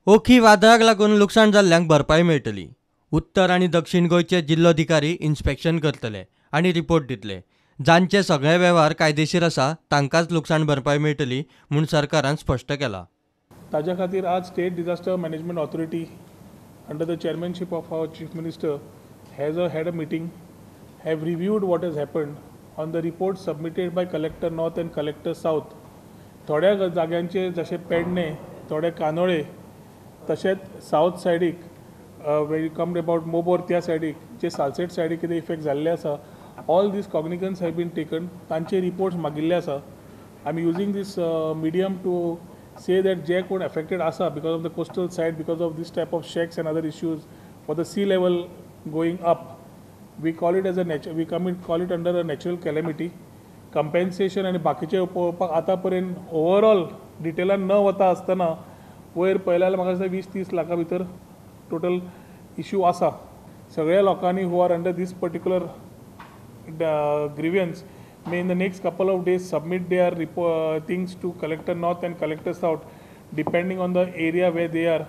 ओखी वादळाक लागून लुकसाण जाल्ल्यांक भरपाई मेळटली। उत्तर आनी दक्षिण गोंयचे जिल्लोधिकारी इन्स्पेक्शन करतले आनी रिपोर्ट दितले। जांचे सगळे वेव्हार कायदेशीर आसा तांकांच लुकसाण भरपाई मेळटली म्हूण सरकारान स्पश्ट केला। ताज्या खातीर आज state disaster management authority under the chairmanship of our chief minister had a meeting, have reviewed what has happened on the report submitted by Collector North and Collector South. थोड्या जाग्यांचे जसे पेडणे, थोडे कानोळे, तशेंच साऊथ सायडीक वेन कम अबाउट मोबोर त्या सायडीक जे सालसेट सायडीक कितें इफेक्ट जाल्ले आसा, all these cognizance have been taken. तांचे रिपोर्ट्स मागिल्ले आसा. I am using this medium to say that जे कोण affected आसा because of the coastal side, because of this type of shacks and other issues, for the sea level going up, we call it as a call it under a natural calamity. Compensation आणि बाकीचे उपयोगपाक आतां पर्यंत overall डिटेलान न वता आसतना वयर पळयल्यार म्हाका दिसता 20-30 लाखा भितर टोटल इश्यू आसा. सगळ्या लोकांनी who are under these particular grievance may in the next couple of days submit their things to Collector North and Collector South depending on the area where they are.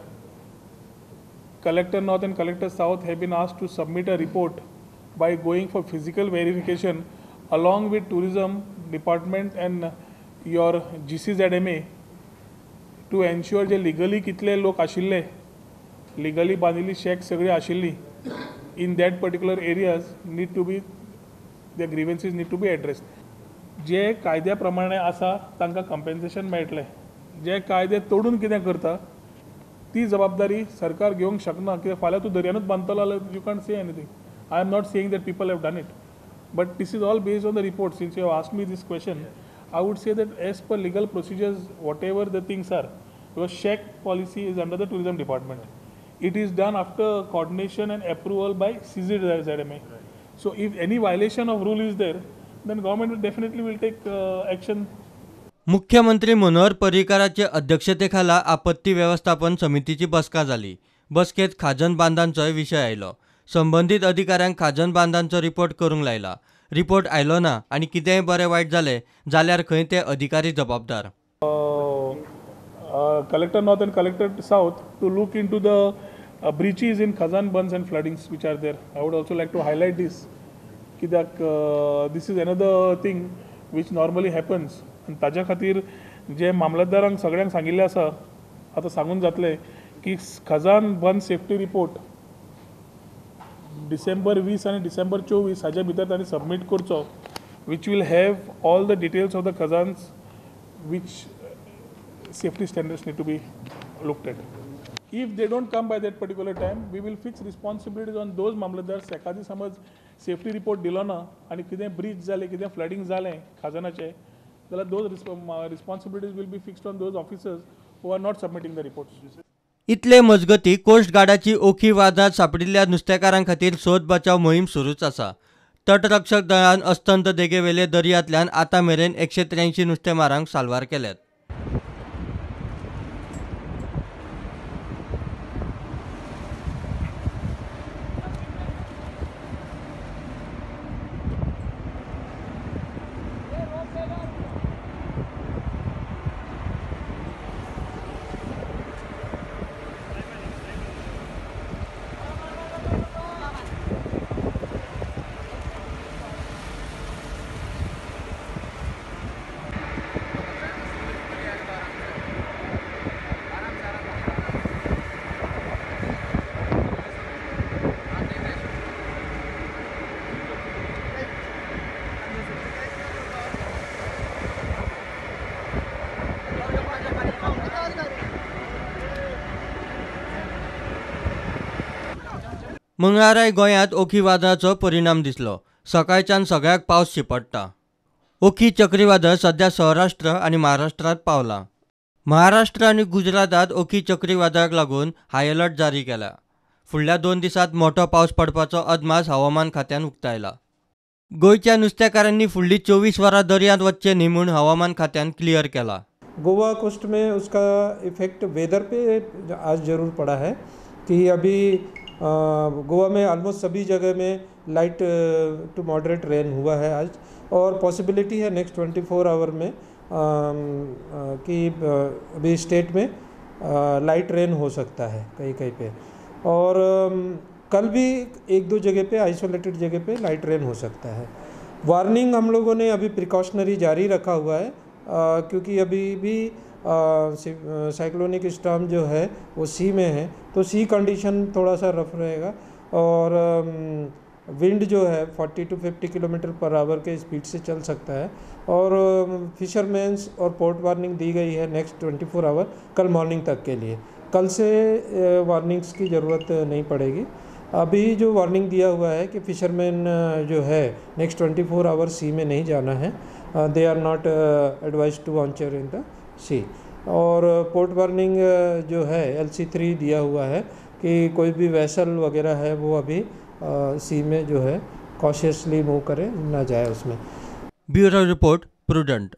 Collector North and Collector South have been asked to submit a report by going for physical verification along with tourism department and your GCZMA to ensure जे legally कितले लोक आशिल्ले, legally बांदिल्ली शेक सगळी आशिल्ली in that particular areas need to be the grievances need to be addressed. जे कायद्या प्रमाणे आसा तांकां कंपेन्सेशन मेळटलें. जे कायदे तोडून कितें करता ती जबाबदारी सरकार घेवंक शकना. कित्याक फाल्यां तूं दर्यानूच बांदतलो जाल्यार you can't say anything. I am not saying that people have done it, but these is all based on the report. Since you have asked me these question, I would say that as per legal procedures whatever the things are, because shack policy is under the tourism department. It is done after coordination and approval by CZMA. So if any violation of rule is there, then government definitely will take action. मुख्यमंत्री मनोहर पर्रीकाराचे अध्यक्षतेखाला आपत्ती व्यवस्थापन समितीची बसका जाली. बसकेत खाजन बांदांचोय विशय आयलो. संबंधित अधिकाऱ्यांक खाजन बांदांचो रिपोर्ट करूंक लायला. रिपोर्ट आयलो ना आनी कितेंय बरें वायट जालें जाल्यार खंय ते अधिकारी जबाबदार. Collector North and Collector South to look into the breaches in Khazan bunds and floodings which are there. I would also like to highlight this. Kidak this is another thing which normally happens. And ताज्या खातीर जे मामलतदारांक सगळ्यांक सांगिल्ले आसा, आतां सांगून जातले की खजान बंद सेफ्टी रिपोर्ट डिसेंबर 20 आनी डिसेंबर 24 हाजे भितर तांणी सबमीट करचो, which will have all the details of the khazans which safety standards need to be looked at. If they don't come by that particular time, we will fix responsibilities on those मामलतदार. एखादी समज safety report दिलो ना आनी कितें ब्रीच जालें, कितें flooding जालें खाजनाचें, जाल्यार those responsibilities will be fixed on those officers who are not submitting the reports. इतले मजगती कोस्ट गार्डाची ओखी वादात सापडिल्ल्या नुस्तेकारां खातीर सोद बचाव मोहीम सुरूच आसा. तटरक्षक दळान अस्तंत देगेवेले दर्यांतल्यान आतां मेरेन 183 नुस्तेमारांक साल्वार केल्यात. मंगळाराय गोंयांत ओखी वादळाचो परिणाम दिसलो. सकाळच्यान सगळ्याक पावस शिपडटा. ओखी चक्रीवादळ सध्या सौराष्ट्र आनी महाराष्ट्रांत पावला. महाराष्ट्र आनी गुजरातात ओखी चक्रीवादळाक लागून हाय अलर्ट जारी केला. फुडल्या 2 दिसांत मोठो पावस पडपाचो अदमास हवामान खात्यान उक्तायला. गोंयच्या नुस्तेकारांनी फुडलीं 24 वरां दर्यांत वचचे न्ही म्हूण हवामान खात्यान क्लियर केला. गोवा कोस्ट में उसका इफ़ेक्ट वेदर पे आज ज़रूर पड़ा है कि अभी गोवा में ऑलमोस्ट सभी जगह में लाइट टू मॉडरेट रेन हुआ है आज, और पॉसिबिलिटी है नेक्स्ट 24 आवर में कि अभी स्टेट में लाइट रेन हो सकता है कहीं कहीं पे। और कल भी एक दो जगह पे आइसोलेटेड जगह पे लाइट रेन हो सकता है। वार्निंग हम लोगों ने अभी प्रिकॉशनरी जारी रखा हुआ है, क्योंकि अभी भी साइक्लोनिक स्टॉर्म जो है वो सी में है, तो सी कंडीशन थोड़ा सा रफ रहेगा। और विंड जो है 40 to 50 किलोमीटर पर आवर के स्पीड से चल सकता है। और फिशरमैन्स और पोर्ट वार्निंग दी गई है नेक्स्ट 24 आवर कल मॉर्निंग तक के लिए। कल से वार्निंग्स की ज़रूरत नहीं पड़ेगी। अभी जो वार्निंग दिया हुआ है कि फिशरमैन जो है नेक्स्ट 24 आवर सी में नहीं जाना है, they are not advise to venture in the sea. और पोर्ट वार्निंग जो है LC3 दिया हुआ है कि कोई भी वेसल वगैरह है वो अभी सी में जो है कॉशियसली मूव करे, ना जाए उसमें। Bureau report prudent.